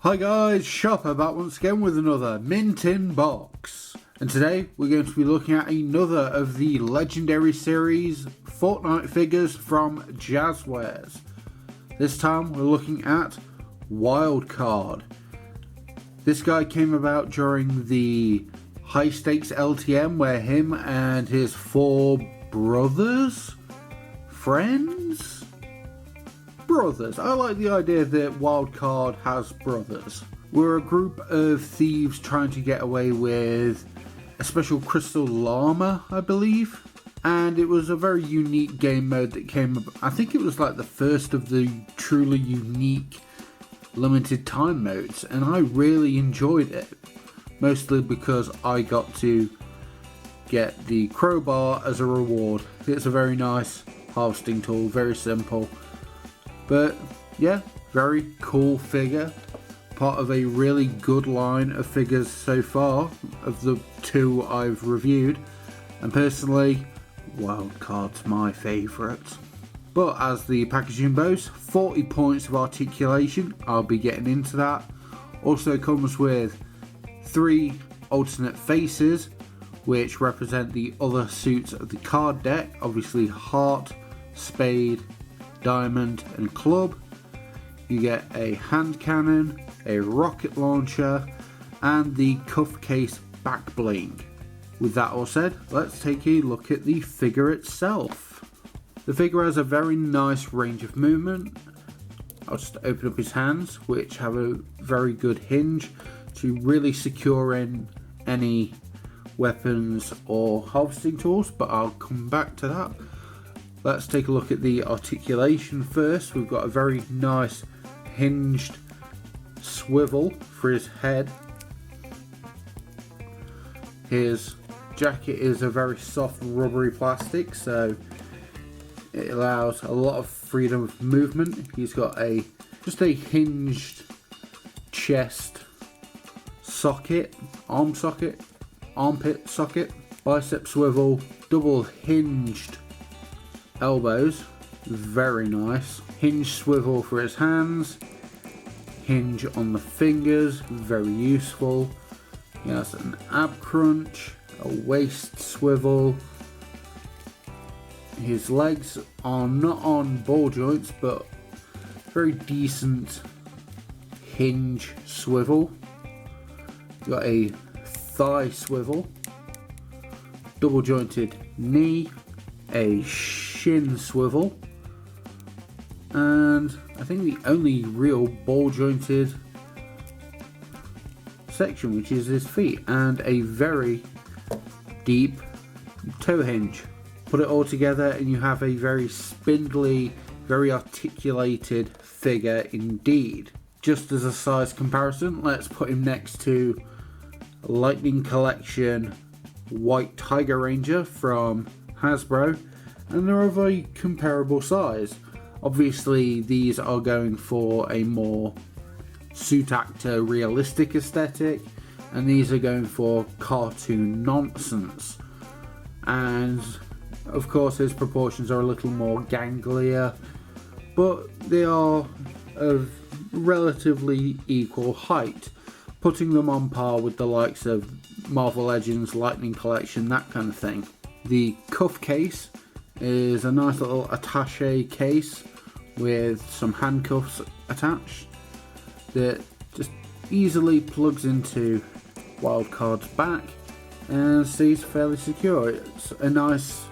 Hi guys, Shopper back once again with another mint in box. And today we're going to be looking at another of the legendary series Fortnite figures from Jazwares. This time we're looking at Wildcard. This guy came about during the high stakes LTM where him and his 4 brothers? Friends? Brothers. I like the idea that Wildcard has brothers. We're a group of thieves trying to get away with a special crystal llama, I believe. And it was a very unique game mode that came up. I think it was like the first of the truly unique limited time modes, and I really enjoyed it. Mostly because I got to get the crowbar as a reward. It's a very nice harvesting tool, very simple. But yeah, very cool figure. Part of a really good line of figures so far, of the 2 I've reviewed. And personally, Wildcard's my favourite. But as the packaging boasts, 40 points of articulation. I'll be getting into that. Also comes with 3 alternate faces, which represent the other suits of the card deck. Obviously heart, spade, diamond and club. You get a hand cannon, a rocket launcher and the cuff case back bling. With that all said, let's take a look at the figure itself. The figure has a very nice range of movement. I'll just open up his hands, which have a very good hinge to really secure in any weapons or harvesting tools, but I'll come back to that. Let's take a look at the articulation first. We've got a very nice hinged swivel for his head. His jacket is a very soft rubbery plastic, so it allows a lot of freedom of movement. He's got just a hinged chest socket, armpit socket, bicep swivel, double hinged elbows, very nice. Hinge swivel for his hands, hinge on the fingers, very useful. He has an ab crunch, a waist swivel. His legs are not on ball joints, but very decent hinge swivel. Got a thigh swivel, double jointed knee, a shin swivel, and I think the only real ball jointed section, which is his feet, and a very deep toe hinge. Put it all together and you have a very spindly, very articulated figure indeed. Just as a size comparison, let's put him next to Lightning Collection White Tiger Ranger from Hasbro, and they're of a comparable size. Obviously these are going for a more suit actor realistic aesthetic, and these are going for cartoon nonsense. And of course his proportions are a little more ganglier, but they are of relatively equal height, putting them on par with the likes of Marvel Legends, Lightning Collection, that kind of thing. The cuff case is a nice little attache case with some handcuffs attached that just easily plugs into Wildcard's back and stays fairly secure. It's a nice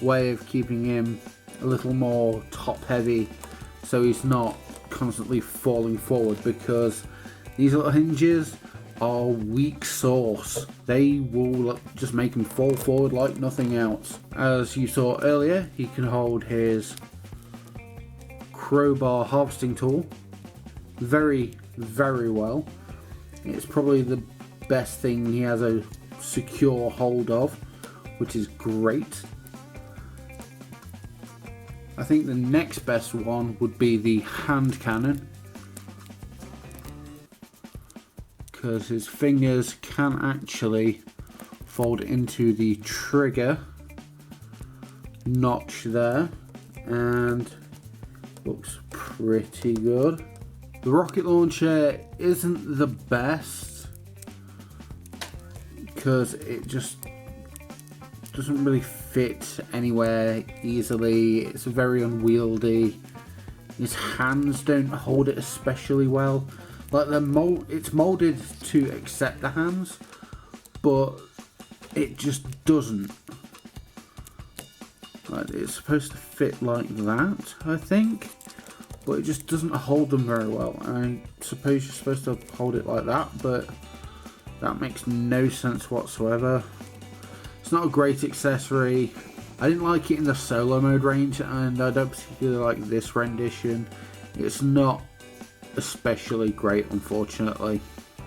way of keeping him a little more top heavy so he's not constantly falling forward, because these little hinges are weak sauce. They will just make him fall forward like nothing else. As you saw earlier, he can hold his crowbar harvesting tool very, very well. It's probably the best thing he has a secure hold of, which is great. I think the next best one would be the hand cannon, because his fingers can actually fold into the trigger notch there, and looks pretty good. The rocket launcher isn't the best because it just doesn't really fit anywhere easily. It's very unwieldy. His hands don't hold it especially well. Like it's molded to accept the hands, but it just doesn't. Like, it's supposed to fit like that, I think, but it just doesn't hold them very well. I suppose you're supposed to hold it like that, but that makes no sense whatsoever. It's not a great accessory. I didn't like it in the solo mode range, and I don't particularly like this rendition. It's not especially great, unfortunately.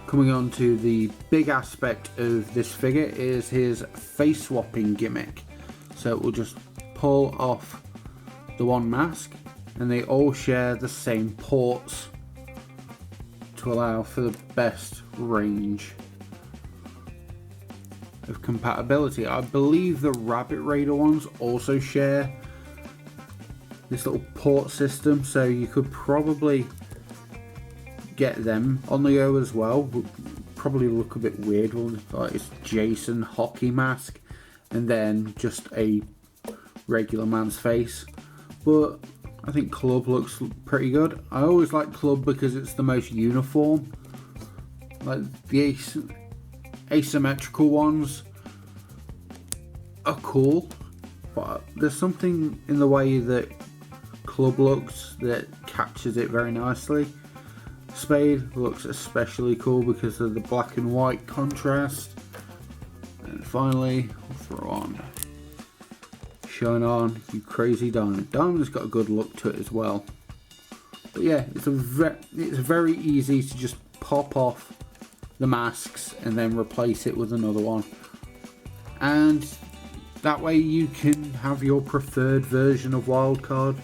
Coming on to the big aspect of this figure is his face swapping gimmick. So it will just pull off the one mask, and they all share the same ports to allow for the best range of compatibility. I believe the Rabbit Raider ones also share this little port system, so you could probably get them on the go as well. Would probably look a bit weird, like it's Jason hockey mask and then just a regular man's face, but I think Club looks pretty good. I always like Club because it's the most uniform. Like the asymmetrical ones are cool, but there's something in the way that Club looks that captures it very nicely. Spade looks especially cool because of the black and white contrast. And finally, we'll throw on Shine On, You Crazy Diamond. Diamond's got a good look to it as well. But yeah, it's very easy to just pop off the masks and then replace it with another one. And that way you can have your preferred version of Wildcard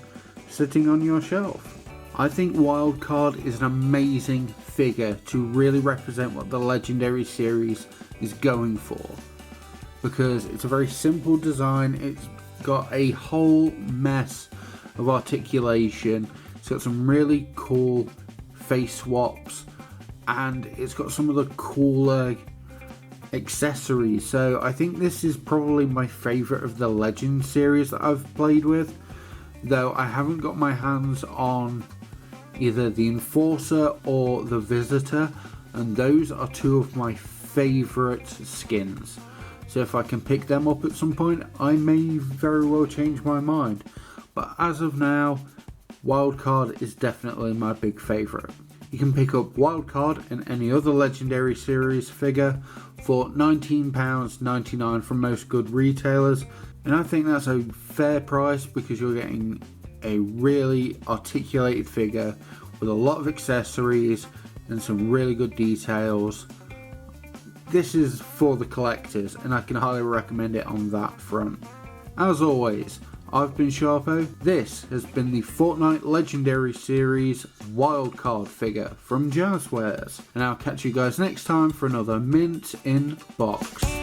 sitting on your shelf. I think Wildcard is an amazing figure to really represent what the Legendary series is going for, because it's a very simple design. It's got a whole mess of articulation. It's got some really cool face swaps, and it's got some of the cooler accessories. So I think this is probably my favourite of the Legend series that I've played with, though I haven't got my hands on either the Enforcer or the Visitor, and those are two of my favourite skins. So if I can pick them up at some point, I may very well change my mind. But as of now, Wildcard is definitely my big favourite. You can pick up Wildcard and any other Legendary series figure for £19.99 from most good retailers, and I think that's a fair price because you're getting a really articulated figure with a lot of accessories and some really good details. This is for the collectors, and I can highly recommend it on that front. As always, I've been Sharpo. This has been the Fortnite Legendary Series Wildcard figure from Jazwares, and I'll catch you guys next time for another Mint in Box.